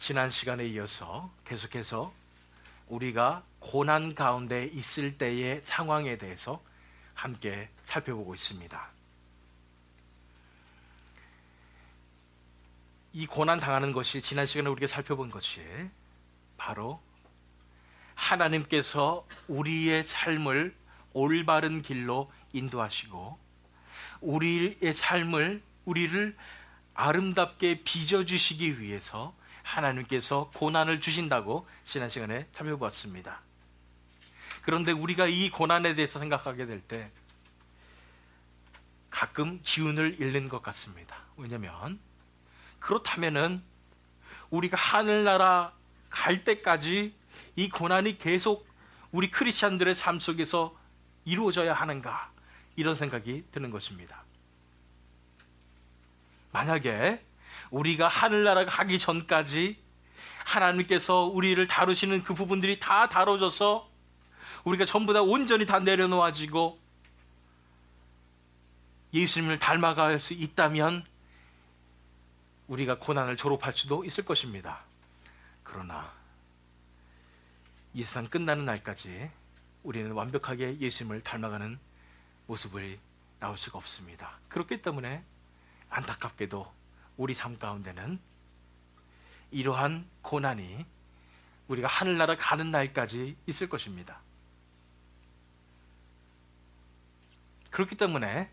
지난 시간에 이어서 계속해서 우리가 고난 가운데 있을 때의 상황에 대해서 함께 살펴보고 있습니다. 이 고난 당하는 것이 지난 시간에 우리가 살펴본 것이 바로 하나님께서 우리의 삶을 올바른 길로 인도하시고 우리의 삶을 우리를 아름답게 빚어주시기 위해서 하나님께서 고난을 주신다고 지난 시간에 살펴보았습니다. 그런데 우리가 이 고난에 대해서 생각하게 될 때 가끔 기운을 잃는 것 같습니다. 왜냐하면 그렇다면은 우리가 하늘나라 갈 때까지 이 고난이 계속 우리 크리스찬들의 삶 속에서 이루어져야 하는가, 이런 생각이 드는 것입니다. 만약에 우리가 하늘나라 가기 전까지 하나님께서 우리를 다루시는 그 부분들이 다 다뤄져서 우리가 전부 다 온전히 다 내려놓아지고 예수님을 닮아갈 수 있다면 우리가 고난을 졸업할 수도 있을 것입니다. 그러나 이 세상 끝나는 날까지 우리는 완벽하게 예수님을 닮아가는 모습을 나올 수가 없습니다. 그렇기 때문에 안타깝게도 우리 삶 가운데는 이러한 고난이 우리가 하늘나라 가는 날까지 있을 것입니다. 그렇기 때문에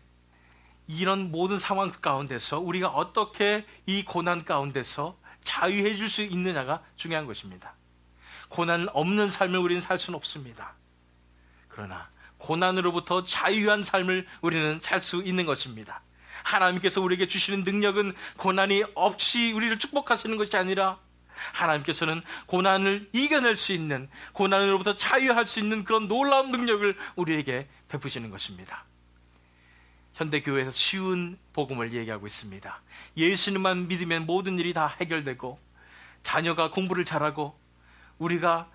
이런 모든 상황 가운데서 우리가 어떻게 이 고난 가운데서 자유해 줄 수 있느냐가 중요한 것입니다. 고난 없는 삶을 우리는 살 수는 없습니다. 그러나 고난으로부터 자유한 삶을 우리는 살 수 있는 것입니다. 하나님께서 우리에게 주시는 능력은 고난이 없이 우리를 축복하시는 것이 아니라 하나님께서는 고난을 이겨낼 수 있는, 고난으로부터 자유할 수 있는 그런 놀라운 능력을 우리에게 베푸시는 것입니다. 현대교회에서 쉬운 복음을 얘기하고 있습니다. 예수님만 믿으면 모든 일이 다 해결되고 자녀가 공부를 잘하고 우리가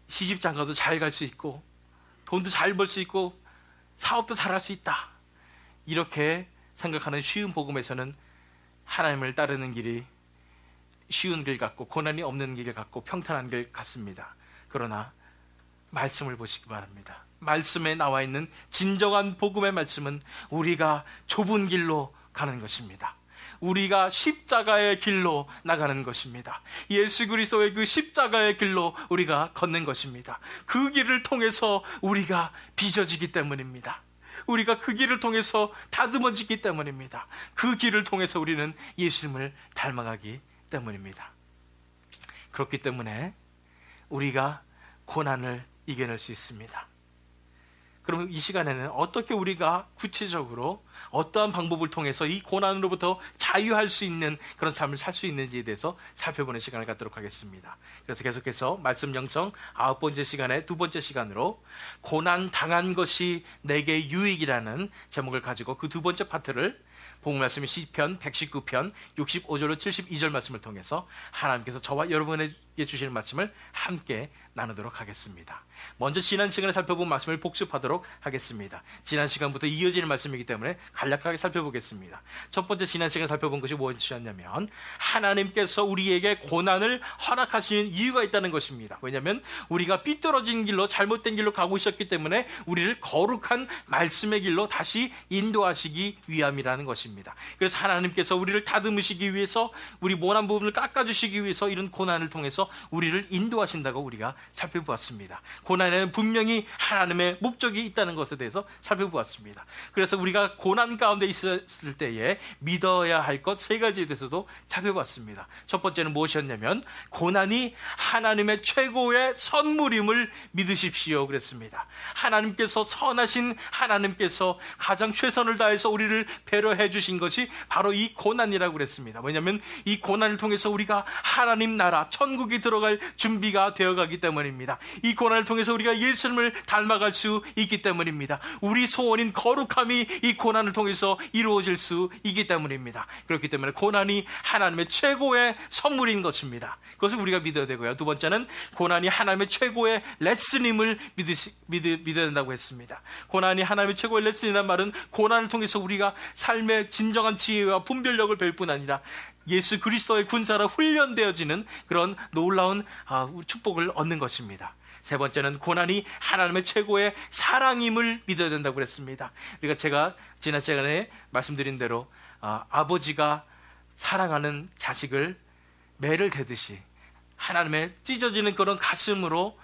시집장가도 잘 갈 수 있고 돈도 잘 벌 수 있고 사업도 잘할 수 있다, 이렇게 생각하는 쉬운 복음에서는 하나님을 따르는 길이 쉬운 길 같고 고난이 없는 길 같고 평탄한 길 같습니다. 그러나 말씀을 보시기 바랍니다. 말씀에 나와 있는 진정한 복음의 말씀은 우리가 좁은 길로 가는 것입니다. 우리가 십자가의 길로 나가는 것입니다. 예수 그리스도의 그 십자가의 길로 우리가 걷는 것입니다. 그 길을 통해서 우리가 빚어지기 때문입니다. 우리가 그 길을 통해서 다듬어지기 때문입니다. 그 길을 통해서 우리는 예수님을 닮아가기 때문입니다. 그렇기 때문에 우리가 고난을 이겨낼 수 있습니다. 그러면 이 시간에는 어떻게 우리가 구체적으로 어떠한 방법을 통해서 이 고난으로부터 자유할 수 있는 그런 삶을 살 수 있는지에 대해서 살펴보는 시간을 갖도록 하겠습니다. 그래서 계속해서 말씀 영성 9번째 시간에 2번째 시간으로 고난 당한 것이 내게 유익이라는 제목을 가지고 그 2번째 파트를 복음 말씀이 시편 119편 65절로 72절 말씀을 통해서 하나님께서 저와 여러분에게 주시는 말씀을 함께 나누도록 하겠습니다. 먼저 지난 시간에 살펴본 말씀을 복습하도록 하겠습니다. 지난 시간부터 이어지는 말씀이기 때문에 간략하게 살펴보겠습니다. 첫 번째 지난 시간에 살펴본 것이 무엇이었냐면 하나님께서 우리에게 고난을 허락하시는 이유가 있다는 것입니다. 왜냐하면 우리가 삐뚤어진 길로 잘못된 길로 가고 있었기 때문에 우리를 거룩한 말씀의 길로 다시 인도하시기 위함이라는 것입니다. 그래서 하나님께서 우리를 다듬으시기 위해서 우리 모난 부분을 깎아주시기 위해서 이런 고난을 통해서 우리를 인도하신다고 우리가 살펴보았습니다. 고난에는 분명히 하나님의 목적이 있다는 것에 대해서 살펴보았습니다. 그래서 우리가 고난 가운데 있었을 때에 믿어야 할 것 3가지에 대해서도 살펴봤습니다. 첫 번째는 무엇이었냐면 고난이 하나님의 최고의 선물임을 믿으십시오 그랬습니다. 하나님께서 선하신 하나님께서 가장 최선을 다해서 우리를 배려해 주신 것이 바로 이 고난이라고 그랬습니다. 왜냐하면 이 고난을 통해서 우리가 하나님 나라 천국에 들어갈 준비가 되어가기 때문입니다. 이 고난을 통해서 우리가 예수님을 닮아갈 수 있기 때문입니다. 우리 소원인 거룩함이 이 고난을 통해서 이루어질 수 있기 때문입니다. 그렇기 때문에 고난이 하나님의 최고의 선물인 것입니다. 그것을 우리가 믿어야 되고요. 두 번째는 고난이 하나님의 최고의 레슨임을 믿어야 된다고 했습니다. 고난이 하나님의 최고의 레슨이라는 말은 고난을 통해서 우리가 삶의 진정한 지혜와 분별력을 배울 뿐 아니라 예수 그리스도의 군사로 훈련되어지는 그런 놀라운 축복을 얻는 것입니다. 세 번째는 고난이 하나님의 최고의 사랑임을 믿어야 된다고 그랬습니다. 그러니까 제가 지난 시간에 말씀드린 대로 아버지가 사랑하는 자식을 매를 대듯이 하나님의 찢어지는 그런 가슴으로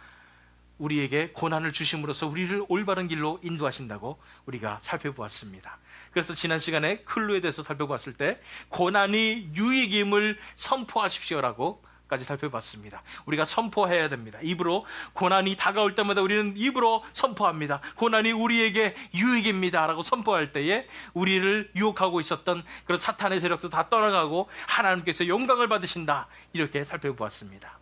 우리에게 고난을 주심으로써 우리를 올바른 길로 인도하신다고 우리가 살펴보았습니다. 그래서 지난 시간에 클루에 대해서 살펴봤을 때 고난이 유익임을 선포하십시오라고 까지 살펴봤습니다. 우리가 선포해야 됩니다. 입으로 고난이 다가올 때마다 우리는 입으로 선포합니다. 고난이 우리에게 유익입니다 라고 선포할 때에 우리를 유혹하고 있었던 그런 사탄의 세력도 다 떠나가고 하나님께서 영광을 받으신다, 이렇게 살펴보았습니다.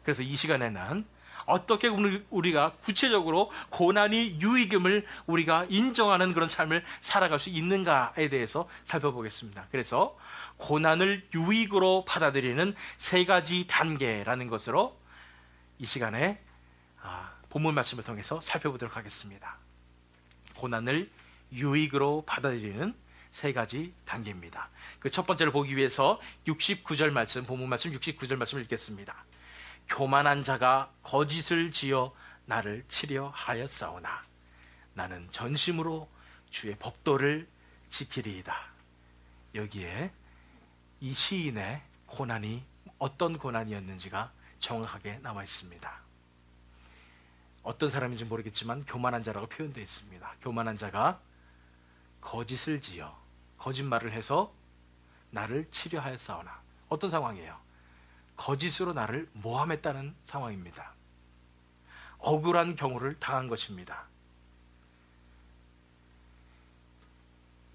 그래서 이 시간에는 어떻게 우리가 구체적으로 고난이 유익임을 우리가 인정하는 그런 삶을 살아갈 수 있는가에 대해서 살펴보겠습니다. 그래서 고난을 유익으로 받아들이는 세 가지 단계라는 것으로 이 시간에 본문 말씀을 통해서 살펴보도록 하겠습니다. 고난을 유익으로 받아들이는 세 가지 단계입니다. 그 첫 번째를 보기 위해서 69절 말씀, 본문 말씀 69절 말씀을 읽겠습니다. 교만한 자가 거짓을 지어 나를 치려 하였사오나 나는 전심으로 주의 법도를 지키리이다. 여기에 이 시인의 고난이 어떤 고난이었는지가 정확하게 나와 있습니다. 어떤 사람인지 모르겠지만 교만한 자라고 표현되어 있습니다. 교만한 자가 거짓을 지어 거짓말을 해서 나를 치려 하였사오나, 어떤 상황이에요? 거짓으로 나를 모함했다는 상황입니다. 억울한 경우를 당한 것입니다.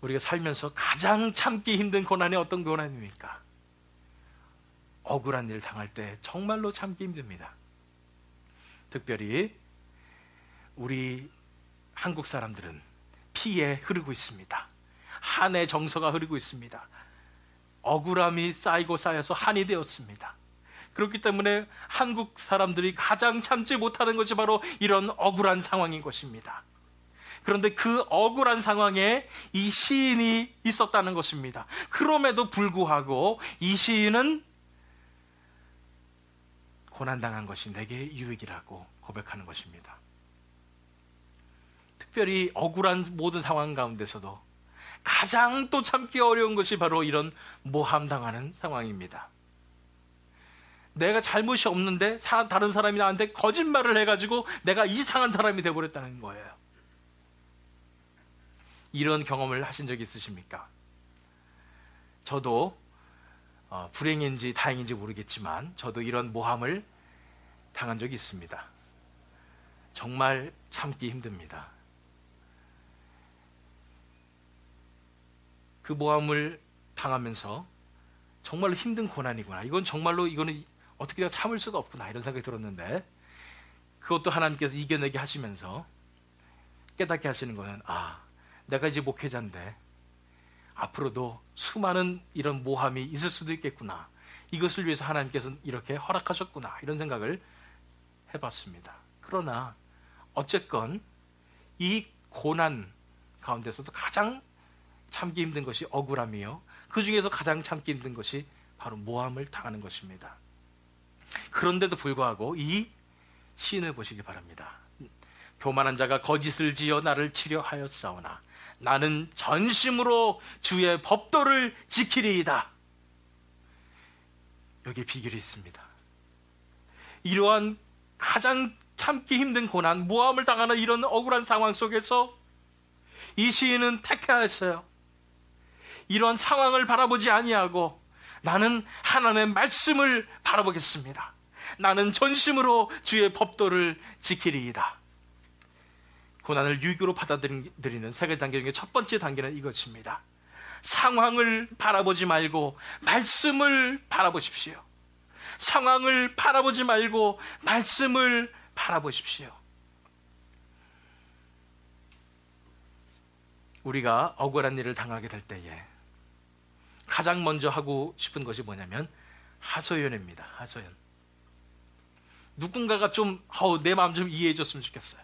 우리가 살면서 가장 참기 힘든 고난이 어떤 고난입니까? 억울한 일 당할 때 정말로 참기 힘듭니다. 특별히 우리 한국 사람들은 피에 흐르고 있습니다. 한의 정서가 흐르고 있습니다. 억울함이 쌓이고 쌓여서 한이 되었습니다. 그렇기 때문에 한국 사람들이 가장 참지 못하는 것이 바로 이런 억울한 상황인 것입니다. 그런데 그 억울한 상황에 이 시인이 있었다는 것입니다. 그럼에도 불구하고 이 시인은 고난당한 것이 내게 유익이라고 고백하는 것입니다. 특별히 억울한 모든 상황 가운데서도 가장 또 참기 어려운 것이 바로 이런 모함당하는 상황입니다. 내가 잘못이 없는데 다른 사람이 나한테 거짓말을 해가지고 내가 이상한 사람이 되어버렸다는 거예요. 이런 경험을 하신 적이 있으십니까? 저도 불행인지 다행인지 모르겠지만 저도 이런 모함을 당한 적이 있습니다. 정말 참기 힘듭니다. 그 모함을 당하면서 정말로 힘든 고난이구나, 이거는 어떻게 내가 참을 수가 없구나, 이런 생각이 들었는데, 그것도 하나님께서 이겨내게 하시면서 깨닫게 하시는 것은, 내가 이제 목회자인데 앞으로도 수많은 이런 모함이 있을 수도 있겠구나, 이것을 위해서 하나님께서는 이렇게 허락하셨구나, 이런 생각을 해봤습니다. 그러나 어쨌건 이 고난 가운데서도 가장 참기 힘든 것이 억울함이요, 그 중에서 가장 참기 힘든 것이 바로 모함을 당하는 것입니다. 그런데도 불구하고 이 시인을 보시기 바랍니다. 교만한 자가 거짓을 지어 나를 치려 하였사오나 나는 전심으로 주의 법도를 지키리이다. 여기에 비결이 있습니다. 이러한 가장 참기 힘든 고난, 모함을 당하는 이런 억울한 상황 속에서 이 시인은 택하였어요. 이러한 상황을 바라보지 아니하고 나는 하나님의 말씀을 바라보겠습니다. 나는 전심으로 주의 법도를 지키리이다. 고난을 유익으로 받아들이는 세 가지 단계 중에 첫 번째 단계는 이것입니다. 상황을 바라보지 말고 말씀을 바라보십시오. 상황을 바라보지 말고 말씀을 바라보십시오. 우리가 억울한 일을 당하게 될 때에 가장 먼저 하고 싶은 것이 뭐냐면 하소연입니다. 하소연. 누군가가 좀 내 마음 좀 이해해 줬으면 좋겠어요.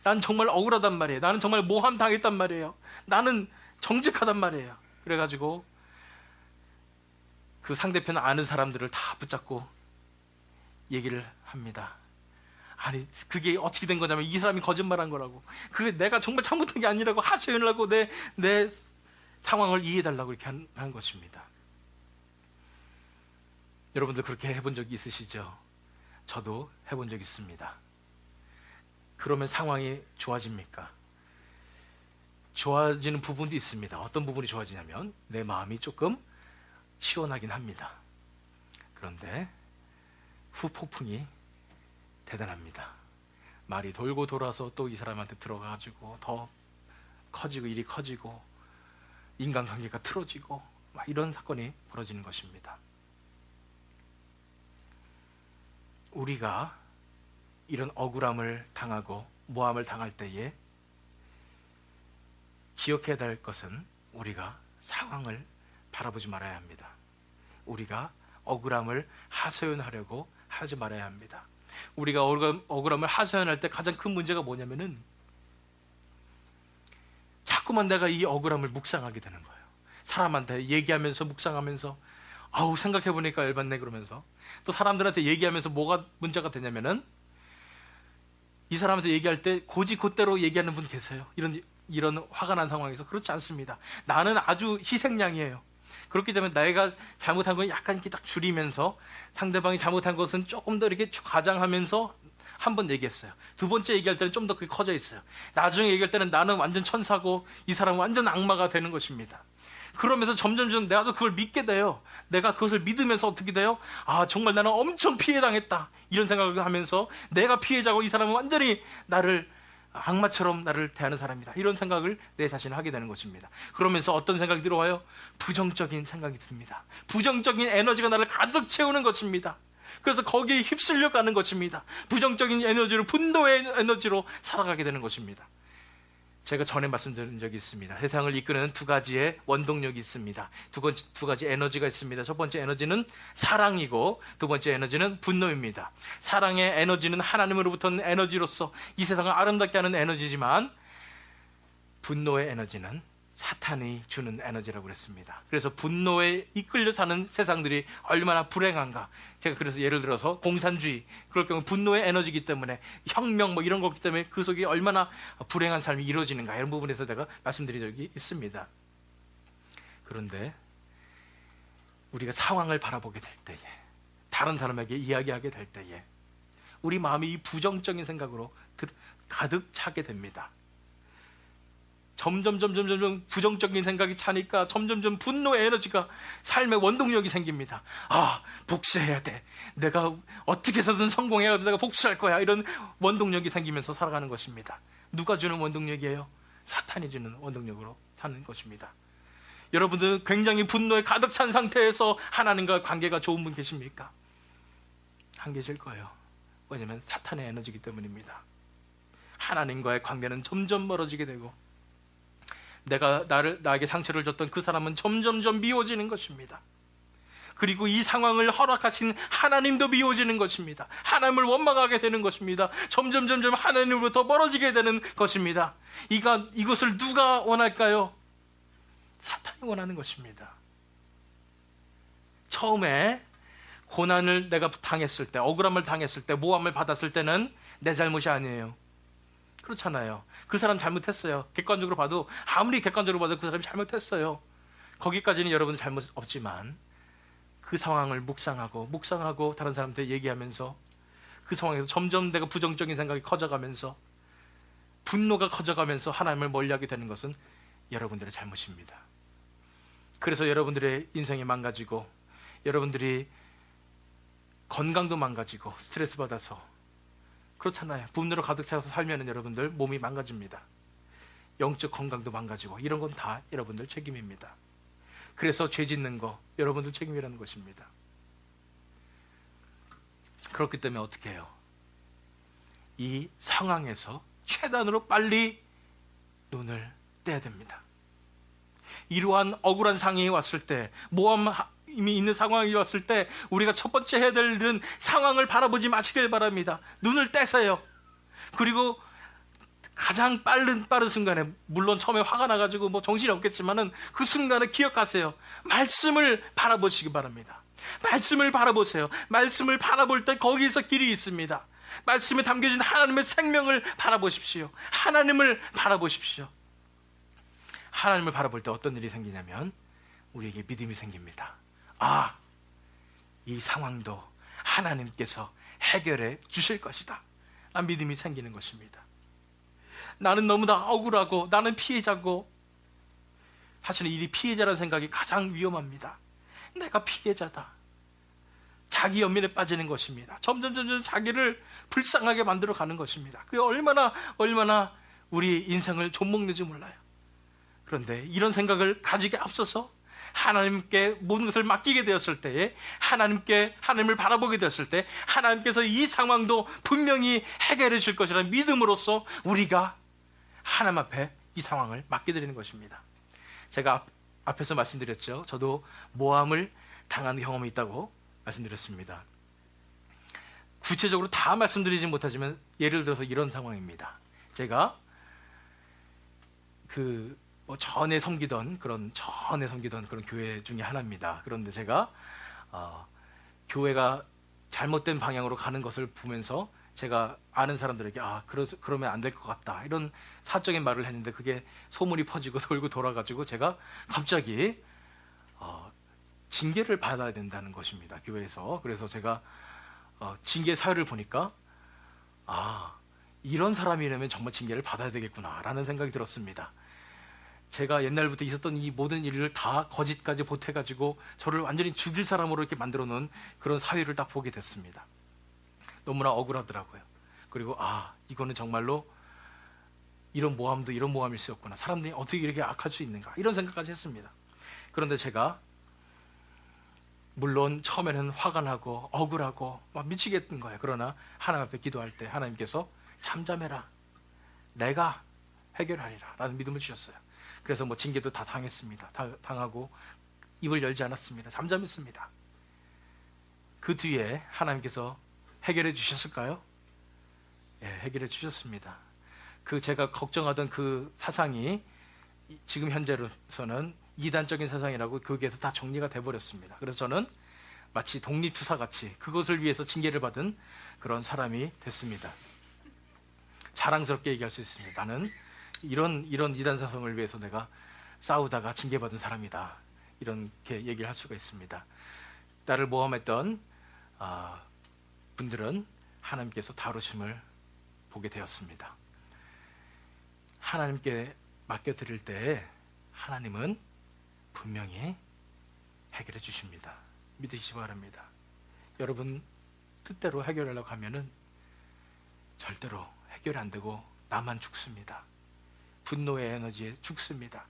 난 정말 억울하단 말이에요. 나는 정말 모함 당했단 말이에요. 나는 정직하단 말이에요. 그래가지고 그 상대편 아는 사람들을 다 붙잡고 얘기를 합니다. 아니 그게 어떻게 된 거냐면 이 사람이 거짓말한 거라고, 그게 내가 정말 잘못한 게 아니라고 하소연을 하고 내 상황을 이해해달라고 이렇게 한 것입니다. 여러분들 그렇게 해본 적이 있으시죠? 저도 해본 적 있습니다. 그러면 상황이 좋아집니까? 좋아지는 부분도 있습니다. 어떤 부분이 좋아지냐면 내 마음이 조금 시원하긴 합니다. 그런데 후폭풍이 대단합니다. 말이 돌고 돌아서 또 이 사람한테 들어가가지고 더 커지고 일이 커지고 인간관계가 틀어지고 막 이런 사건이 벌어지는 것입니다. 우리가 이런 억울함을 당하고 모함을 당할 때에 기억해야 될 것은 우리가 상황을 바라보지 말아야 합니다. 우리가 억울함을 하소연하려고 하지 말아야 합니다. 우리가 억울함을 하소연할 때 가장 큰 문제가 뭐냐면은 자꾸만 내가 이 억울함을 묵상하게 되는 거예요. 사람한테 얘기하면서 묵상하면서 아우 생각해보니까 열받네 그러면서 또 사람들한테 얘기하면서 뭐가 문제가 되냐면은 이 사람한테 얘기할 때 곧대로 얘기하는 분 계세요. 이런 화가 난 상황에서. 그렇지 않습니다. 나는 아주 희생양이에요. 그렇기 때문에 내가 잘못한 건 약간 이렇게 딱 줄이면서 상대방이 잘못한 것은 조금 더 이렇게 과장하면서 한 번 얘기했어요. 두 번째 얘기할 때는 좀 더 그게 커져 있어요. 나중에 얘기할 때는 나는 완전 천사고 이 사람은 완전 악마가 되는 것입니다. 그러면서 점점 나도 그걸 믿게 돼요. 내가 그것을 믿으면서 어떻게 돼요? 아 정말 나는 엄청 피해당했다 이런 생각을 하면서 내가 피해자고 이 사람은 완전히 악마처럼 나를 대하는 사람이다 이런 생각을 내 자신을 하게 되는 것입니다. 그러면서 어떤 생각이 들어와요? 부정적인 생각이 듭니다. 부정적인 에너지가 나를 가득 채우는 것입니다. 그래서 거기에 휩쓸려 가는 것입니다. 부정적인 에너지로, 분노의 에너지로 살아가게 되는 것입니다. 제가 전에 말씀드린 적이 있습니다. 세상을 이끄는 두 가지의 원동력이 있습니다. 두 가지 에너지가 있습니다. 첫 번째 에너지는 사랑이고 두 번째 에너지는 분노입니다. 사랑의 에너지는 하나님으로부터 오는 에너지로서 이 세상을 아름답게 하는 에너지지만 분노의 에너지는 사탄이 주는 에너지라고 그랬습니다. 그래서 분노에 이끌려 사는 세상들이 얼마나 불행한가. 제가 그래서 예를 들어서 공산주의, 그럴 경우 분노의 에너지이기 때문에 혁명 이런 거기 때문에 그 속에 얼마나 불행한 삶이 이루어지는가 이런 부분에서 제가 말씀드린 적이 있습니다. 그런데 우리가 상황을 바라보게 될 때에, 다른 사람에게 이야기하게 될 때에 우리 마음이 이 부정적인 생각으로 가득 차게 됩니다. 점점 부정적인 생각이 차니까 점점 분노의 에너지가 삶의 원동력이 생깁니다. 아, 복수해야 돼. 내가 어떻게 해서든 성공해야 돼. 내가 복수할 거야. 이런 원동력이 생기면서 살아가는 것입니다. 누가 주는 원동력이에요? 사탄이 주는 원동력으로 사는 것입니다. 여러분들 굉장히 분노에 가득 찬 상태에서 하나님과 관계가 좋은 분 계십니까? 안 계실 거예요. 왜냐하면 사탄의 에너지이기 때문입니다. 하나님과의 관계는 점점 멀어지게 되고 나에게 상처를 줬던 그 사람은 점점 미워지는 것입니다. 그리고 이 상황을 허락하신 하나님도 미워지는 것입니다. 하나님을 원망하게 되는 것입니다. 점점 하나님으로부터 멀어지게 되는 것입니다. 이것을 누가 원할까요? 사탄이 원하는 것입니다. 처음에 고난을 내가 당했을 때, 억울함을 당했을 때, 모함을 받았을 때는 내 잘못이 아니에요. 그렇잖아요. 그 사람 잘못했어요. 객관적으로 봐도, 아무리 객관적으로 봐도 그 사람이 잘못했어요. 거기까지는 여러분 잘못 없지만 그 상황을 묵상하고 다른 사람한테 얘기하면서 그 상황에서 점점 내가 부정적인 생각이 커져가면서 분노가 커져가면서 하나님을 멀리하게 되는 것은 여러분들의 잘못입니다. 그래서 여러분들의 인생이 망가지고 여러분들이 건강도 망가지고 스트레스 받아서, 그렇잖아요. 분노로 가득 차서 살면 여러분들 몸이 망가집니다. 영적 건강도 망가지고 이런 건 다 여러분들 책임입니다. 그래서 죄 짓는 거 여러분들 책임이라는 것입니다. 그렇기 때문에 어떻게 해요? 이 상황에서 최단으로 빨리 눈을 떼야 됩니다. 이러한 억울한 상황이 왔을 때, 모함이 있는 상황이 왔을 때 우리가 첫 번째 해야 될 일은 상황을 바라보지 마시길 바랍니다. 눈을 떼세요. 그리고 가장 빠른 순간에, 물론 처음에 화가 나가지고 뭐 정신이 없겠지만은 그 순간을 기억하세요. 말씀을 바라보시기 바랍니다. 말씀을 바라보세요. 말씀을 바라볼 때 거기에서 길이 있습니다. 말씀에 담겨진 하나님의 생명을 바라보십시오. 하나님을 바라보십시오. 하나님을 바라볼 때 어떤 일이 생기냐면 우리에게 믿음이 생깁니다. 아, 이 상황도 하나님께서 해결해 주실 것이다. 난 믿음이 생기는 것입니다. 나는 너무나 억울하고 나는 피해자고, 사실은 이 피해자라는 생각이 가장 위험합니다. 내가 피해자다. 자기 연민에 빠지는 것입니다. 점점 자기를 불쌍하게 만들어 가는 것입니다. 그게 얼마나 우리 인생을 좀먹는지 몰라요. 그런데 이런 생각을 가지기 앞서서 하나님께 모든 것을 맡기게 되었을 때에, 하나님을 바라보게 되었을 때 하나님께서 이 상황도 분명히 해결해 줄 것이라는 믿음으로써 우리가 하나님 앞에 이 상황을 맡겨드리는 것입니다. 제가 앞에서 말씀드렸죠. 저도 모함을 당한 경험이 있다고 말씀드렸습니다. 구체적으로 다 말씀드리지 못하지만 예를 들어서 이런 상황입니다. 제가 전에 섬기던 그런 교회 중에 하나입니다. 그런데 제가 교회가 잘못된 방향으로 가는 것을 보면서 제가 아는 사람들에게 그러면 안 될 것 같다, 이런 사적인 말을 했는데 그게 소문이 퍼지고 돌고 돌아가지고 제가 갑자기 징계를 받아야 된다는 것입니다, 교회에서. 그래서 제가 징계 사유를 보니까 이런 사람이라면 정말 징계를 받아야 되겠구나 라는 생각이 들었습니다. 제가 옛날부터 있었던 이 모든 일을 다 거짓까지 보태가지고 저를 완전히 죽일 사람으로 이렇게 만들어 놓은 그런 사회를 딱 보게 됐습니다. 너무나 억울하더라고요. 그리고 이거는 정말로 이런 모함도 이런 모함일 수 없구나, 사람들이 어떻게 이렇게 악할 수 있는가, 이런 생각까지 했습니다. 그런데 제가 물론 처음에는 화가 나고 억울하고 막 미치겠던 거예요. 그러나 하나님 앞에 기도할 때 하나님께서 잠잠해라, 내가 해결하리라 라는 믿음을 주셨어요. 그래서 징계도 다 당했습니다. 당하고 입을 열지 않았습니다. 잠잠했습니다. 그 뒤에 하나님께서 해결해 주셨을까요? 예, 해결해 주셨습니다. 제가 걱정하던 그 사상이 지금 현재로서는 이단적인 사상이라고 거기에서 다 정리가 돼버렸습니다. 그래서 저는 마치 독립투사같이 그것을 위해서 징계를 받은 그런 사람이 됐습니다. 자랑스럽게 얘기할 수 있습니다. 나는 이런 이단 사상을 위해서 내가 싸우다가 징계받은 사람이다, 이렇게 얘기를 할 수가 있습니다. 나를 모함했던 분들은 하나님께서 다루심을 보게 되었습니다. 하나님께 맡겨드릴 때 하나님은 분명히 해결해 주십니다. 믿으시기 바랍니다. 여러분 뜻대로 해결하려고 하면은 절대로 해결이 안 되고 나만 죽습니다. 분노의 에너지에 죽습니다.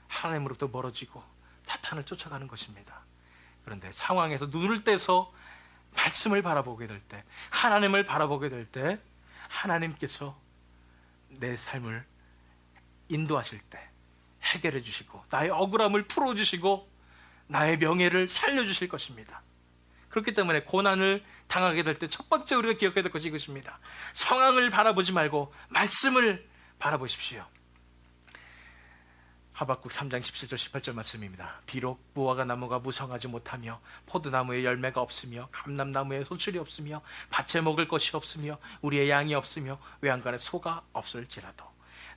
하나님으로부터 멀어지고 사탄을 쫓아가는 것입니다. 그런데 상황에서 눈을 떼서 말씀을 바라보게 될 때, 하나님을 바라보게 될 때 하나님께서 내 삶을 인도하실 때 해결해 주시고 나의 억울함을 풀어주시고 나의 명예를 살려주실 것입니다. 그렇기 때문에 고난을 당하게 될 때 첫 번째 우리가 기억해야 될 것이 이것입니다. 상황을 바라보지 말고 말씀을 바라보십시오. 하박국 3장 17절 18절 말씀입니다. 비록 무화과 나무가 무성하지 못하며 포도나무에 열매가 없으며 감람나무에 소출이 없으며 밭에 먹을 것이 없으며 우리의 양이 없으며 외양간에 소가 없을지라도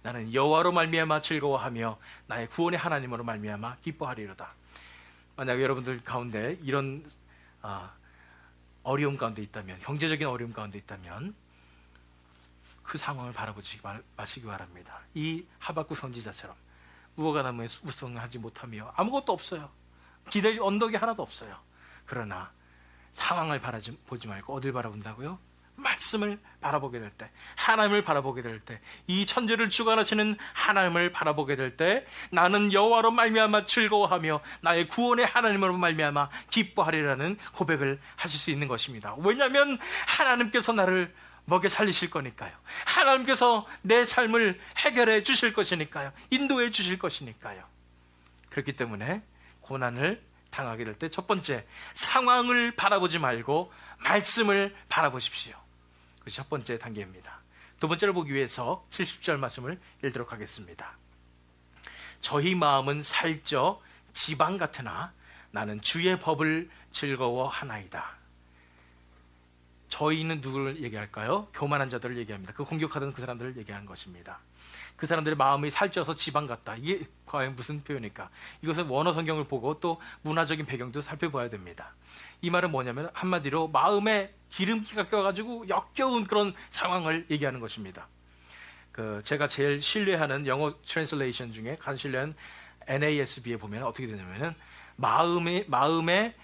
나는 여호와로 말미암아 즐거워하며 나의 구원의 하나님으로 말미암아 기뻐하리로다. 만약 여러분들 가운데 이런 어려움 가운데 있다면, 경제적인 어려움 가운데 있다면 그 상황을 바라보지 마시기 바랍니다. 이 하박국 선지자처럼 무화과 나무에 무성하지 못하며 아무것도 없어요. 기댈 언덕이 하나도 없어요. 그러나 상황을 보지 말고 어딜 바라본다고요? 말씀을 바라보게 될 때, 하나님을 바라보게 될 때, 이 천지를 주관하시는 하나님을 바라보게 될 때 나는 여호와로 말미암아 즐거워하며 나의 구원의 하나님으로 말미암아 기뻐하리라는 고백을 하실 수 있는 것입니다. 왜냐하면 하나님께서 나를 먹여 살리실 거니까요. 하나님께서 내 삶을 해결해 주실 것이니까요. 인도해 주실 것이니까요. 그렇기 때문에 고난을 당하게 될 때 첫 번째, 상황을 바라보지 말고 말씀을 바라보십시오. 그것이 첫 번째 단계입니다. 두 번째를 보기 위해서 70절 말씀을 읽도록 하겠습니다. 저희 마음은 살쪄 지방 같으나 나는 주의 법을 즐거워하나이다. 저희는 누구를 얘기할까요? 교만한 자들을 얘기합니다. 그 공격하던 그 사람들을 얘기하는 것입니다. 그 사람들의 마음이 살쪄서 지방 같다. 이게 과연 무슨 표현일까? 이것은 원어 성경을 보고 또 문화적인 배경도 살펴봐야 됩니다. 이 말은 뭐냐면 한마디로 마음에 기름기가 껴가지고 역겨운 그런 상황을 얘기하는 것입니다. 제가 제일 신뢰하는 영어 트랜슬레이션 중에 가장 신뢰하는 NASB에 보면 어떻게 되냐면은 마음에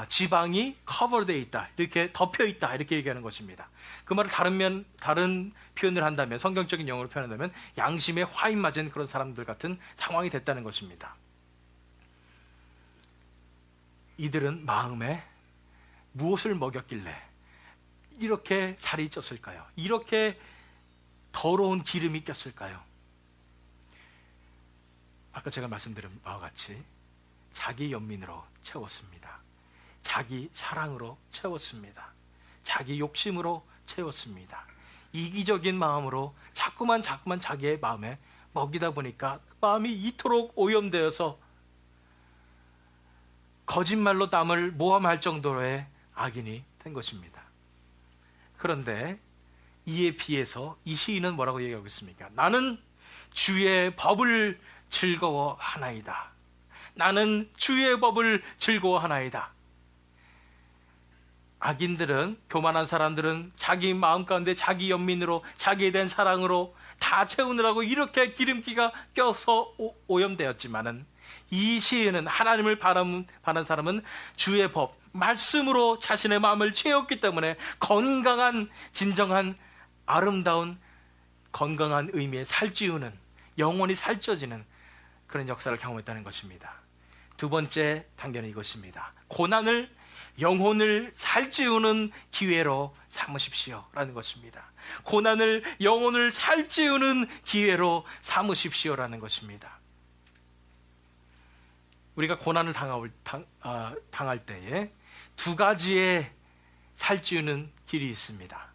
지방이 커버되어 있다, 이렇게 덮여 있다, 이렇게 얘기하는 것입니다. 그 말을 다른 표현을 한다면, 성경적인 영어로 표현한다면 양심에 화인 맞은 그런 사람들 같은 상황이 됐다는 것입니다. 이들은 마음에 무엇을 먹였길래 이렇게 살이 쪘을까요? 이렇게 더러운 기름이 꼈을까요? 아까 제가 말씀드린 바와 같이 자기 연민으로 채웠습니다. 자기 사랑으로 채웠습니다. 자기 욕심으로 채웠습니다. 이기적인 마음으로 자꾸만 자기의 마음에 먹이다 보니까 마음이 이토록 오염되어서 거짓말로 남을 모함할 정도의 악인이 된 것입니다. 그런데 이에 비해서 이 시인은 뭐라고 얘기하고 있습니까? 나는 주의 법을 즐거워하나이다. 나는 주의 법을 즐거워하나이다. 악인들은, 교만한 사람들은 자기 마음 가운데 자기 연민으로, 자기에 대한 사랑으로 다 채우느라고 이렇게 기름기가 껴서 오염되었지만은, 이 시인은, 하나님을 바라는 사람은 주의 법, 말씀으로 자신의 마음을 채웠기 때문에 건강한, 진정한, 아름다운, 건강한 의미의 살찌우는, 영혼이 살쪄지는 그런 역사를 경험했다는 것입니다. 두 번째 단계는 이것입니다. 고난을 영혼을 살찌우는 기회로 삼으십시오 라는 것입니다. 고난을 영혼을 살찌우는 기회로 삼으십시오라는 것입니다. 우리가 고난을 당할 때에 두 가지의 살찌우는 길이 있습니다.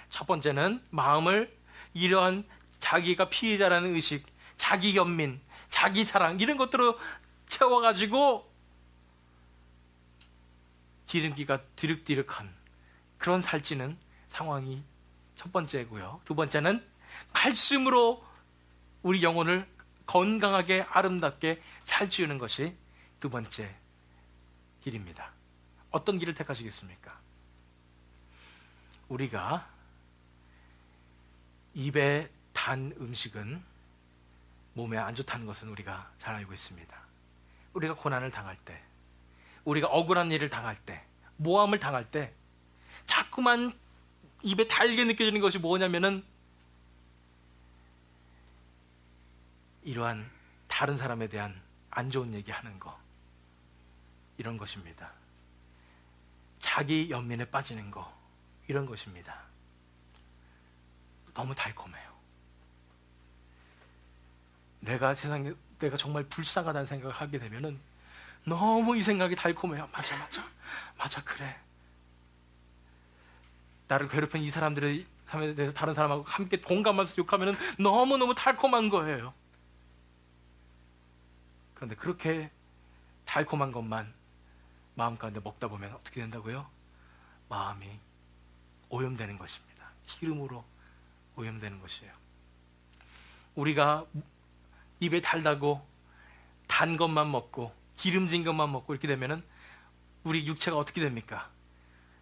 첫 번째는 마음을 이러한 자기가 피해자라는 의식, 자기 연민, 자기 사랑, 이런 것들로 채워가지고 기름기가 디륵디륵한 그런 살찌는 상황이 첫 번째고요. 두 번째는 말씀으로 우리 영혼을 건강하게 아름답게 살찌우는 것이 두 번째 길입니다. 어떤 길을 택하시겠습니까? 우리가 입에 단 음식은 몸에 안 좋다는 것은 우리가 잘 알고 있습니다. 우리가 고난을 당할 때, 우리가 억울한 일을 당할 때, 모함을 당할 때 자꾸만 입에 달게 느껴지는 것이 뭐냐면은 이러한 다른 사람에 대한 안 좋은 얘기하는 거, 이런 것입니다. 자기 연민에 빠지는 거, 이런 것입니다. 너무 달콤해요. 내가 정말 불쌍하다는 생각을 하게 되면은 너무 이 생각이 달콤해요. 맞아, 그래. 나를 괴롭힌 이 사람들에 대해서 다른 사람하고 함께 공감하면서 욕하면은 너무너무 달콤한 거예요. 그런데 그렇게 달콤한 것만 마음 가운데 먹다 보면 어떻게 된다고요? 마음이 오염되는 것입니다. 기름으로 오염되는 것이에요. 우리가 입에 달다고 단 것만 먹고 기름진 것만 먹고 이렇게 되면은 우리 육체가 어떻게 됩니까?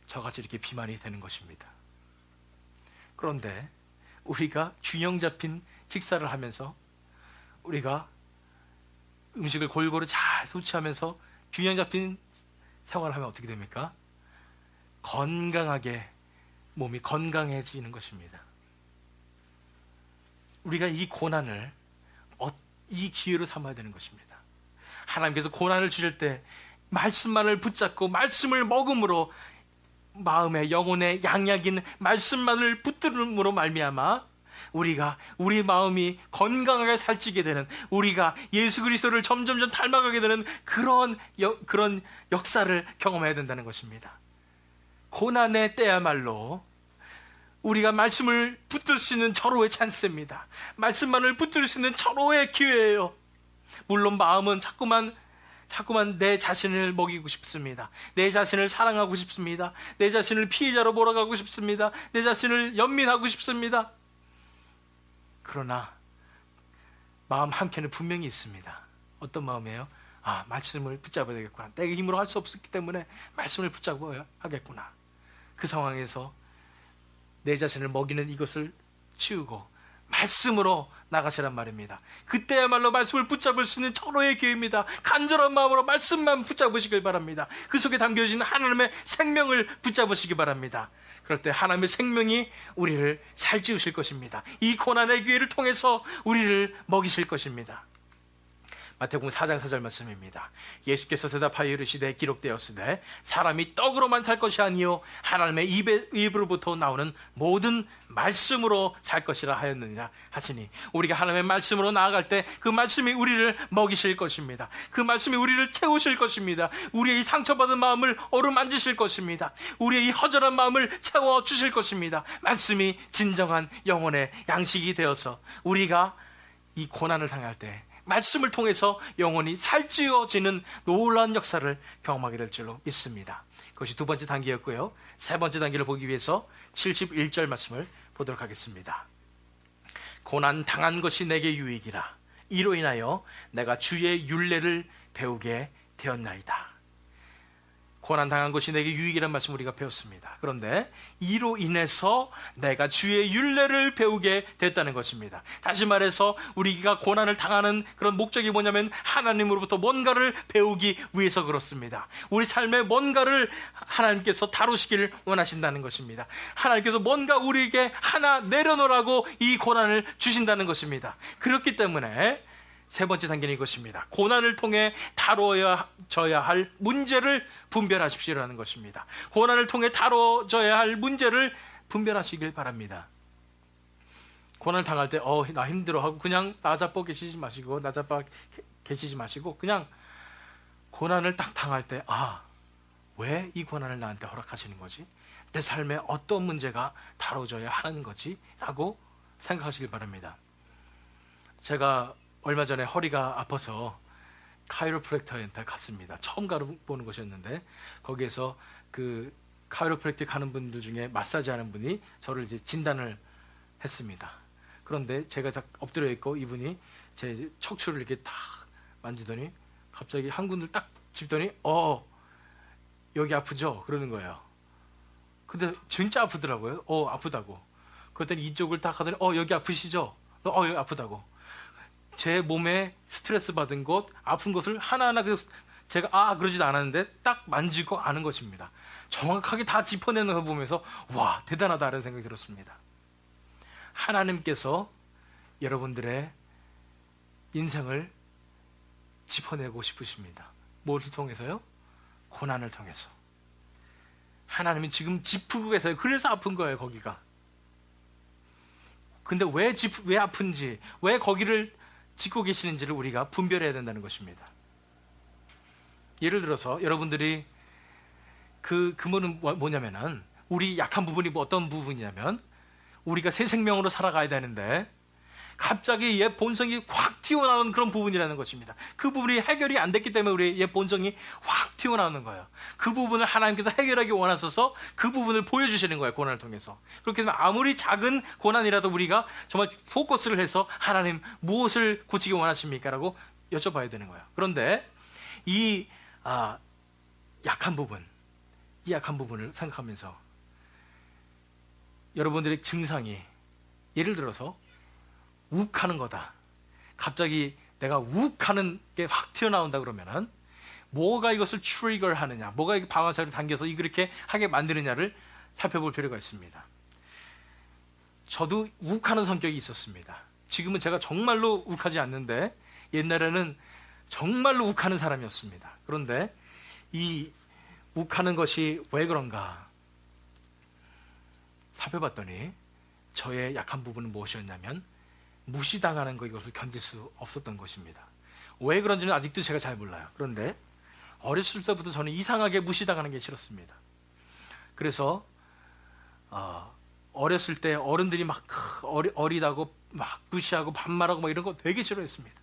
저같이 이렇게 비만이 되는 것입니다. 그런데 우리가 균형 잡힌 식사를 하면서 우리가 음식을 골고루 잘 섭취하면서 균형 잡힌 생활을 하면 어떻게 됩니까? 건강하게 몸이 건강해지는 것입니다. 우리가 이 고난을 이 기회로 삼아야 되는 것입니다. 하나님께서 고난을 주실 때 말씀만을 붙잡고 말씀을 먹음으로 마음의 영혼의 양약인 말씀만을 붙들음으로 말미암아 우리 마음이 건강하게 살찌게 되는, 우리가 예수 그리스도를 점점점 닮아가게 되는 그런 역사를 경험해야 된다는 것입니다. 고난의 때야말로 우리가 말씀을 붙들 수 있는 절호의 찬스입니다. 말씀만을 붙들 수 있는 절호의 기회예요. 물론 마음은 자꾸만 내 자신을 먹이고 싶습니다. 내 자신을 사랑하고 싶습니다. 내 자신을 피해자로 몰아가고 싶습니다. 내 자신을 연민하고 싶습니다. 그러나 마음 한켠에 분명히 있습니다. 어떤 마음이에요? 아, 말씀을 붙잡아야 되겠구나. 내 힘으로 할 수 없었기 때문에 말씀을 붙잡아야 하겠구나. 그 상황에서 내 자신을 먹이는 이것을 치우고 말씀으로 나가시란 말입니다. 그때야말로 말씀을 붙잡을 수 있는 절호의 기회입니다. 간절한 마음으로 말씀만 붙잡으시길 바랍니다. 그 속에 담겨진 하나님의 생명을 붙잡으시기 바랍니다. 그럴 때 하나님의 생명이 우리를 살찌우실 것입니다. 이 고난의 기회를 통해서 우리를 먹이실 것입니다. 마태복음 4장 4절 말씀입니다. 예수께서 대답하여 이르시되 기록되었으되 사람이 떡으로만 살 것이 아니요 하나님의 입으로부터 나오는 모든 말씀으로 살 것이라 하였느니라 하시니, 우리가 하나님의 말씀으로 나아갈 때 그 말씀이 우리를 먹이실 것입니다. 그 말씀이 우리를 채우실 것입니다. 우리의 이 상처받은 마음을 어루만지실 것입니다. 우리의 이 허전한 마음을 채워주실 것입니다. 말씀이 진정한 영혼의 양식이 되어서 우리가 이 고난을 당할 때 말씀을 통해서 영혼이 살찌워지는 놀라운 역사를 경험하게 될 줄로 믿습니다. 그것이 두 번째 단계였고요. 세 번째 단계를 보기 위해서 71절 말씀을 보도록 하겠습니다. 고난 당한 것이 내게 유익이라. 이로 인하여 내가 주의 율례를 배우게 되었나이다. 고난 당한 것이 내게 유익이라는 말씀 우리가 배웠습니다. 그런데 이로 인해서 내가 주의 율례를 배우게 됐다는 것입니다. 다시 말해서 우리가 고난을 당하는 그런 목적이 뭐냐면 하나님으로부터 뭔가를 배우기 위해서 그렇습니다. 우리 삶에 뭔가를 하나님께서 다루시기를 원하신다는 것입니다. 하나님께서 뭔가 우리에게 하나 내려놓으라고 이 고난을 주신다는 것입니다. 그렇기 때문에 세 번째 단계는 이것입니다. 고난을 통해 다뤄져야 할 문제를 분별하십시오라는 것입니다. 고난을 통해 다뤄져야 할 문제를 분별하시길 바랍니다. 고난을 당할 때 나 힘들어 하고 그냥 나자빠 계시지 마시고 그냥 고난을 딱 당할 때 왜 이 고난을 나한테 허락하시는 거지? 내 삶에 어떤 문제가 다뤄져야 하는 거지? 라고 생각하시길 바랍니다. 제가 얼마 전에 허리가 아파서 카이로프랙터한테 갔습니다. 처음 가보는 곳이었는데 거기에서 그 카이로프랙틱 하는 분들 중에 마사지 하는 분이 저를 이제 진단을 했습니다. 그런데 제가 딱 엎드려 있고 이분이 제 척추를 이렇게 딱 만지더니 갑자기 한 군데를 딱 짚더니 여기 아프죠? 그러는 거예요. 근데 진짜 아프더라고요. 아프다고. 그랬더니 이쪽을 딱 하더니 여기 아프시죠? 여기 아프다고. 제 몸에 스트레스 받은 것, 아픈 것을 하나하나 제가 그러지도 않았는데 딱 만지고 아는 것입니다. 정확하게 다 짚어내는 걸 보면서 와, 대단하다는 생각이 들었습니다. 하나님께서 여러분들의 인생을 짚어내고 싶으십니다. 무엇을 통해서요? 고난을 통해서. 하나님이 지금 짚고 계세요. 그래서 아픈 거예요, 거기가. 근데 왜 아픈지, 왜 거기를 짚고 계시는지를 우리가 분별해야 된다는 것입니다. 예를 들어서 여러분들이 그 근본은 뭐냐면은 우리 약한 부분이 어떤 부분이냐면 우리가 새 생명으로 살아가야 되는데 갑자기 옛 본성이 확 튀어나오는 그런 부분이라는 것입니다. 그 부분이 해결이 안 됐기 때문에 우리의 옛 본성이 확 튀어나오는 거예요. 그 부분을 하나님께서 해결하기 원하셔서 그 부분을 보여주시는 거예요. 고난을 통해서. 그렇게 되면 아무리 작은 고난이라도 우리가 정말 포커스를 해서 하나님 무엇을 고치기 원하십니까? 라고 여쭤봐야 되는 거예요. 그런데 이 약한 부분을 생각하면서 여러분들의 증상이 예를 들어서 욱하는 거다. 갑자기 내가 욱하는 게 확 튀어나온다 그러면은 뭐가 이것을 트리거 하느냐, 뭐가 이 방아쇠를 당겨서 그렇게 하게 만드느냐를 살펴볼 필요가 있습니다. 저도 욱하는 성격이 있었습니다. 지금은 제가 정말로 욱하지 않는데 옛날에는 정말로 욱하는 사람이었습니다. 그런데 이 욱하는 것이 왜 그런가 살펴봤더니 저의 약한 부분은 무엇이었냐면 무시당하는 거, 이것을 견딜 수 없었던 것입니다. 왜 그런지는 아직도 제가 잘 몰라요. 그런데 어렸을 때부터 저는 이상하게 무시당하는 게 싫었습니다. 그래서 어렸을 때 어른들이 막 어리다고 막 무시하고 반말하고 막 이런 거 되게 싫어했습니다.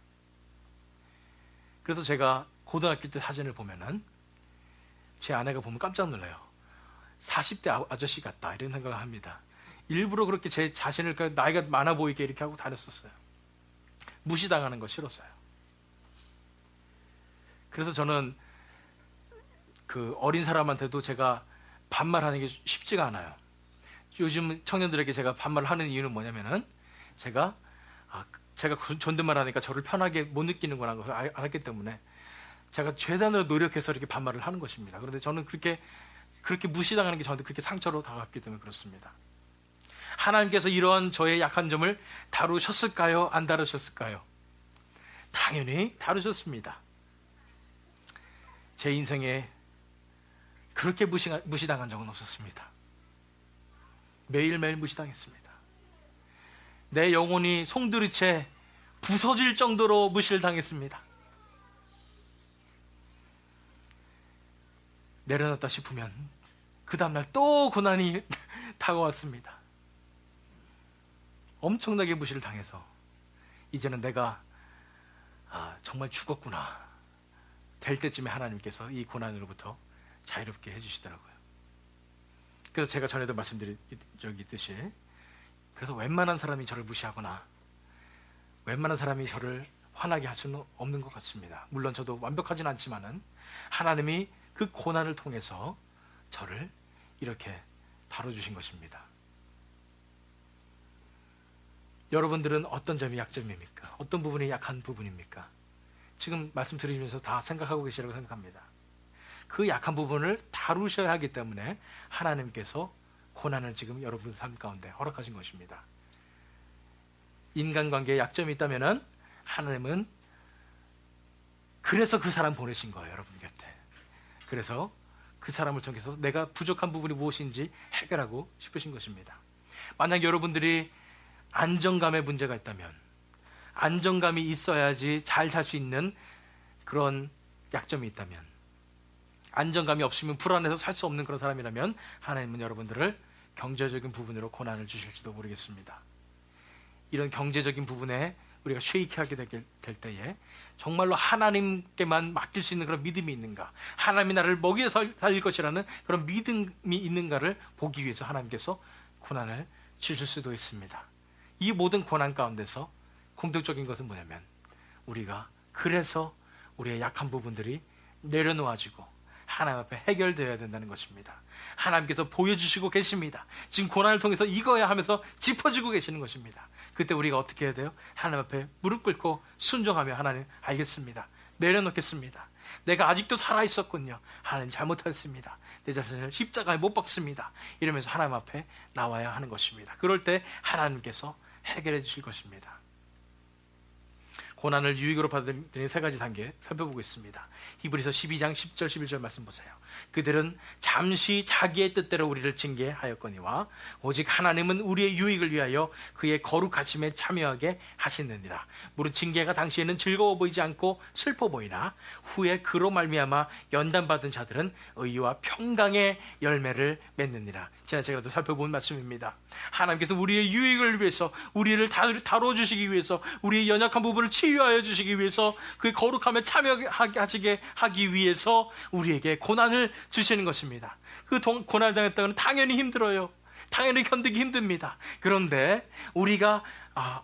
그래서 제가 고등학교 때 사진을 보면은 제 아내가 보면 깜짝 놀라요. 40대 아저씨 같다 이런 생각을 합니다. 일부러 그렇게 제 자신을 나이가 많아 보이게 이렇게 하고 다녔었어요. 무시당하는 거 싫었어요. 그래서 저는 그 어린 사람한테도 제가 반말하는 게 쉽지가 않아요. 요즘 청년들에게 제가 반말을 하는 이유는 뭐냐면은 제가 존댓말 하니까 저를 편하게 못 느끼는구나 하는 것을 알았기 때문에 제가 최대한으로 노력해서 이렇게 반말을 하는 것입니다. 그런데 저는 그렇게 무시당하는 게 저한테 그렇게 상처로 다가왔기 때문에 그렇습니다. 하나님께서 이러한 저의 약한 점을 다루셨을까요? 안 다루셨을까요? 당연히 다루셨습니다. 제 인생에 그렇게 무시당한 적은 없었습니다. 매일매일 무시당했습니다. 내 영혼이 송두리째 부서질 정도로 무시를 당했습니다. 내려놨다 싶으면 그 다음날 또 고난이 다가왔습니다. 엄청나게 무시를 당해서 이제는 내가 정말 죽었구나 될 때쯤에 하나님께서 이 고난으로부터 자유롭게 해주시더라고요. 그래서 제가 전에도 말씀드린 적이 있듯이 그래서 웬만한 사람이 저를 무시하거나 웬만한 사람이 저를 화나게 할 수는 없는 것 같습니다. 물론 저도 완벽하진 않지만은 하나님이 그 고난을 통해서 저를 이렇게 다뤄주신 것입니다. 여러분들은 어떤 점이 약점입니까? 어떤 부분이 약한 부분입니까? 지금 말씀 들으시면서 다 생각하고 계시라고 생각합니다. 그 약한 부분을 다루셔야 하기 때문에 하나님께서 고난을 지금 여러분 삶 가운데 허락하신 것입니다. 인간관계에 약점이 있다면 하나님은 그래서 그 사람 보내신 거예요. 여러분 곁에. 그래서 그 사람을 통해서 내가 부족한 부분이 무엇인지 해결하고 싶으신 것입니다. 만약 여러분들이 안정감에 문제가 있다면 안정감이 있어야지 잘 살 수 있는 그런 약점이 있다면 안정감이 없으면 불안해서 살 수 없는 그런 사람이라면 하나님은 여러분들을 경제적인 부분으로 고난을 주실지도 모르겠습니다. 이런 경제적인 부분에 우리가 쉐이크하게 될 때에 정말로 하나님께만 맡길 수 있는 그런 믿음이 있는가, 하나님이 나를 먹여 살릴 것이라는 그런 믿음이 있는가를 보기 위해서 하나님께서 고난을 주실 수도 있습니다. 이 모든 고난 가운데서 공통적인 것은 뭐냐면 우리가 그래서 우리의 약한 부분들이 내려놓아지고 하나님 앞에 해결되어야 된다는 것입니다. 하나님께서 보여주시고 계십니다. 지금 고난을 통해서 이거야 하면서 짚어주고 계시는 것입니다. 그때 우리가 어떻게 해야 돼요? 하나님 앞에 무릎 꿇고 순종하며 하나님 알겠습니다. 내려놓겠습니다. 내가 아직도 살아있었군요. 하나님 잘못했습니다. 내 자신을 십자가에 못 박습니다. 이러면서 하나님 앞에 나와야 하는 것입니다. 그럴 때 하나님께서 해결해 주실 것입니다. 고난을 유익으로 받아들이는 세 가지 단계 살펴보고 있습니다. 히브리서 12장 10절 11절 말씀 보세요. 그들은 잠시 자기의 뜻대로 우리를 징계하였거니와 오직 하나님은 우리의 유익을 위하여 그의 거룩하심에 참여하게 하시느니라. 무릇 징계가 당시에는 즐거워 보이지 않고 슬퍼 보이나 후에 그로 말미암아 연단받은 자들은 의와 평강의 열매를 맺느니라. 지난 시간에도 살펴본 말씀입니다. 하나님께서 우리의 유익을 위해서 우리를 다뤄주시기 위해서 우리의 연약한 부분을 치유하여 주시기 위해서 그의 거룩함에 참여하게 하기 위해서 우리에게 고난을 주시는 것입니다. 그 고난을 당했다고는 당연히 힘들어요. 당연히 견디기 힘듭니다. 그런데 우리가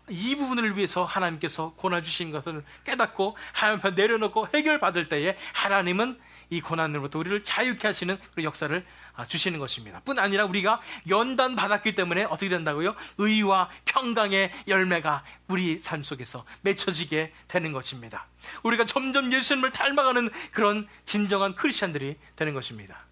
이 부분을 위해서 하나님께서 고난 주신 것을 깨닫고 하나님 앞에 내려놓고 해결받을 때에 하나님은 이 고난으로부터 우리를 자유케 하시는 그런 역사를 주시는 것입니다. 뿐 아니라 우리가 연단 받았기 때문에 어떻게 된다고요? 의와 평강의 열매가 우리 삶 속에서 맺혀지게 되는 것입니다. 우리가 점점 예수님을 닮아가는 그런 진정한 크리스찬들이 되는 것입니다.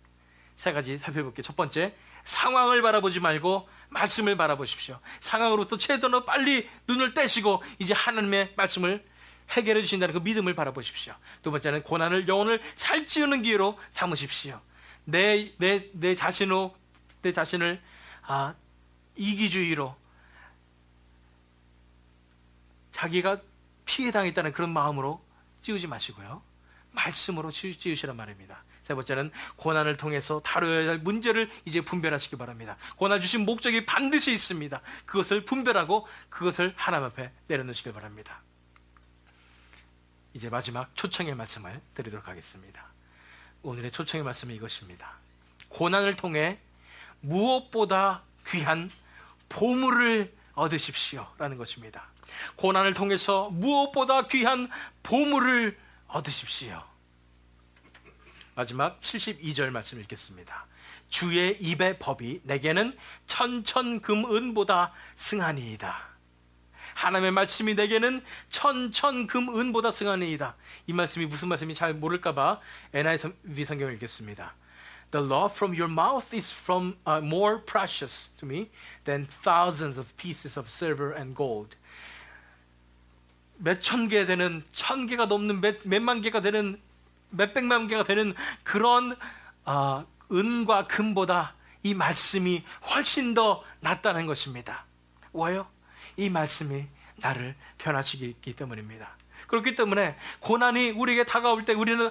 세 가지 살펴볼게요. 첫 번째, 상황을 바라보지 말고 말씀을 바라보십시오. 상황으로부터 최대한 빨리 눈을 떼시고 이제 하나님의 말씀을 해결해 주신다는 그 믿음을 바라보십시오. 두 번째는 고난을 영혼을 살찌우는 기회로 삼으십시오. 내 자신을 이기주의로 자기가 피해 당했다는 그런 마음으로 찌우지 마시고요. 말씀으로 지으시란 말입니다. 세 번째는 고난을 통해서 다뤄야 할 문제를 이제 분별하시기 바랍니다. 고난 주신 목적이 반드시 있습니다. 그것을 분별하고 그것을 하나님 앞에 내려놓으시길 바랍니다. 이제 마지막 초청의 말씀을 드리도록 하겠습니다. 오늘의 초청의 말씀은 이것입니다. 고난을 통해 무엇보다 귀한 보물을 얻으십시오 라는 것입니다. 고난을 통해서 무엇보다 귀한 보물을 얻으십시오. 마지막 72절 말씀 읽겠습니다. 주의 입의 법이 내게는 천천금은보다 승하니이다. 하나님의 말씀이 내게는 천천금은보다 승하니이다. 이 말씀이 무슨 말씀인지 잘 모를까봐 NIV 성경을 읽겠습니다. The law from your mouth is more precious to me than thousands of pieces of silver and gold. 몇 천 개 되는, 1,000개가 넘는 몇만 개가 되는, 몇백만 개가 되는 그런 은과 금보다 이 말씀이 훨씬 더 낫다는 것입니다. 왜요? 이 말씀이 나를 변화시키기 때문입니다. 그렇기 때문에 고난이 우리에게 다가올 때 우리는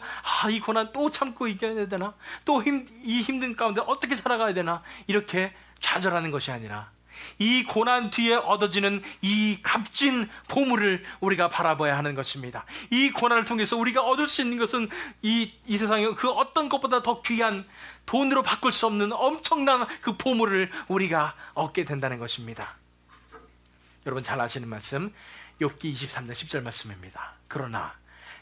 이 고난 또 참고 이겨야 되나? 또 이 힘든 가운데 어떻게 살아가야 되나? 이렇게 좌절하는 것이 아니라 이 고난 뒤에 얻어지는 이 값진 보물을 우리가 바라봐야 하는 것입니다. 이 고난을 통해서 우리가 얻을 수 있는 것은 이 세상에 그 어떤 것보다 더 귀한, 돈으로 바꿀 수 없는 엄청난 그 보물을 우리가 얻게 된다는 것입니다. 여러분 잘 아시는 말씀, 욥기 23장 10절 말씀입니다. 그러나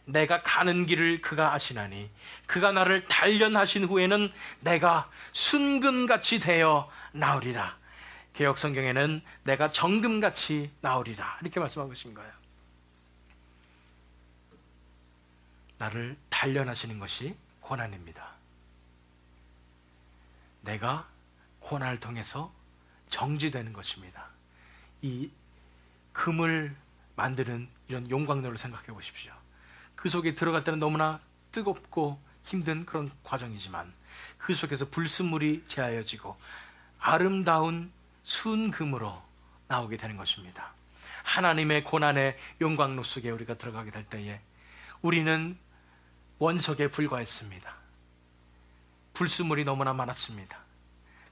내가 가는 길을 그가 아시나니 그가 나를 단련하신 후에는 내가 순금같이 되어 나으리라. 개역 성경에는 내가 정금같이 나으리라 이렇게 말씀하고 계신 거예요. 나를 단련하시는 것이 고난입니다. 내가 고난을 통해서 정지되는 것입니다. 이 금을 만드는 이런 용광로를 생각해 보십시오. 그 속에 들어갈 때는 너무나 뜨겁고 힘든 그런 과정이지만 그 속에서 불순물이 제하여지고 아름다운 순금으로 나오게 되는 것입니다. 하나님의 고난의 용광로 속에 우리가 들어가게 될 때에 우리는 원석에 불과했습니다. 불순물이 너무나 많았습니다.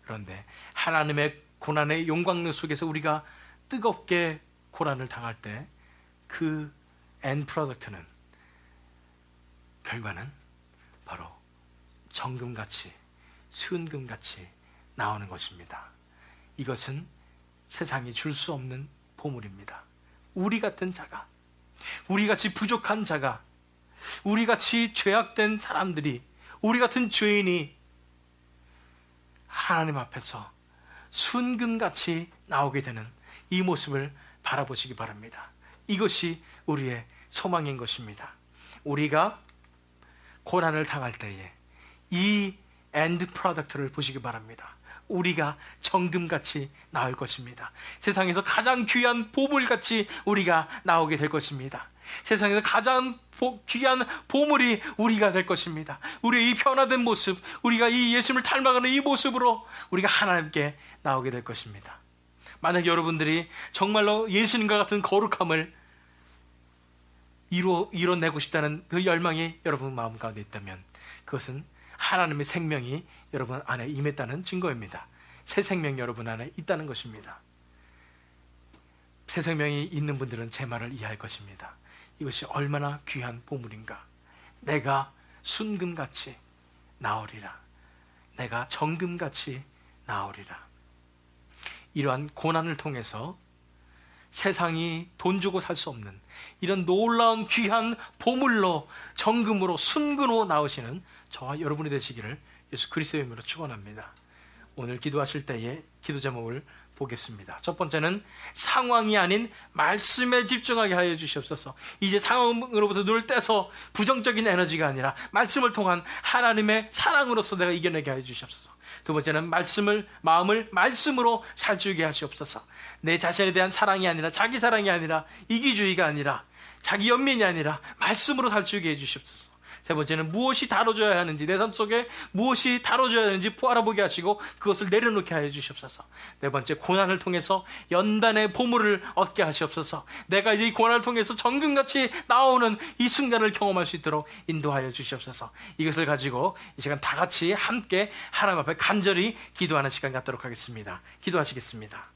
그런데 하나님의 고난의 용광로 속에서 우리가 뜨겁게 고난을 당할 때 그 end product는, 결과는 바로 정금같이 순금같이 나오는 것입니다. 이것은 세상이 줄 수 없는 보물입니다. 우리 같은 자가, 우리같이 부족한 자가, 우리같이 죄악된 사람들이, 우리 같은 죄인이 하나님 앞에서 순금같이 나오게 되는 이 모습을 바라보시기 바랍니다. 이것이 우리의 소망인 것입니다. 우리가 고난을 당할 때에 이 엔드 프로덕트를 보시기 바랍니다. 우리가 정금같이 나올 것입니다. 세상에서 가장 귀한 보물같이 우리가 나오게 될 것입니다. 세상에서 가장 귀한 보물이 우리가 될 것입니다. 우리의 이 변화된 모습, 우리가 이 예수님을 닮아가는 이 모습으로 우리가 하나님께 나오게 될 것입니다. 만약 여러분들이 정말로 예수님과 같은 거룩함을 이뤄내고 싶다는 그 열망이 여러분 마음 가운데 있다면 그것은 하나님의 생명이 여러분 안에 임했다는 증거입니다. 새 생명이 여러분 안에 있다는 것입니다. 새 생명이 있는 분들은 제 말을 이해할 것입니다. 이것이 얼마나 귀한 보물인가. 내가 순금같이 나오리라. 내가 정금같이 나오리라. 이러한 고난을 통해서 세상이 돈 주고 살 수 없는 이런 놀라운 귀한 보물로, 정금으로, 순금으로 나오시는 저와 여러분이 되시기를 예수 그리스도의 이름으로 축원합니다. 오늘 기도하실 때에 기도 제목을 보겠습니다. 첫 번째는 상황이 아닌 말씀에 집중하게 하여 주시옵소서. 이제 상황으로부터 눈을 떼서 부정적인 에너지가 아니라 말씀을 통한 하나님의 사랑으로서 내가 이겨내게 하여 주시옵소서. 두 번째는 마음을 말씀으로 살찌우게 하시옵소서. 내 자신에 대한 사랑이 아니라, 자기 사랑이 아니라, 이기주의가 아니라, 자기 연민이 아니라 말씀으로 살찌우게 해 주시옵소서. 세 번째는 무엇이 다뤄져야 하는지, 내 삶 속에 무엇이 다뤄져야 하는지 알아보게 하시고 그것을 내려놓게 하여 주시옵소서. 네 번째, 고난을 통해서 연단의 보물을 얻게 하시옵소서. 내가 이제 이 고난을 통해서 정금같이 나오는 이 순간을 경험할 수 있도록 인도하여 주시옵소서. 이것을 가지고 이 시간 다 같이 함께 하나님 앞에 간절히 기도하는 시간 갖도록 하겠습니다. 기도하시겠습니다.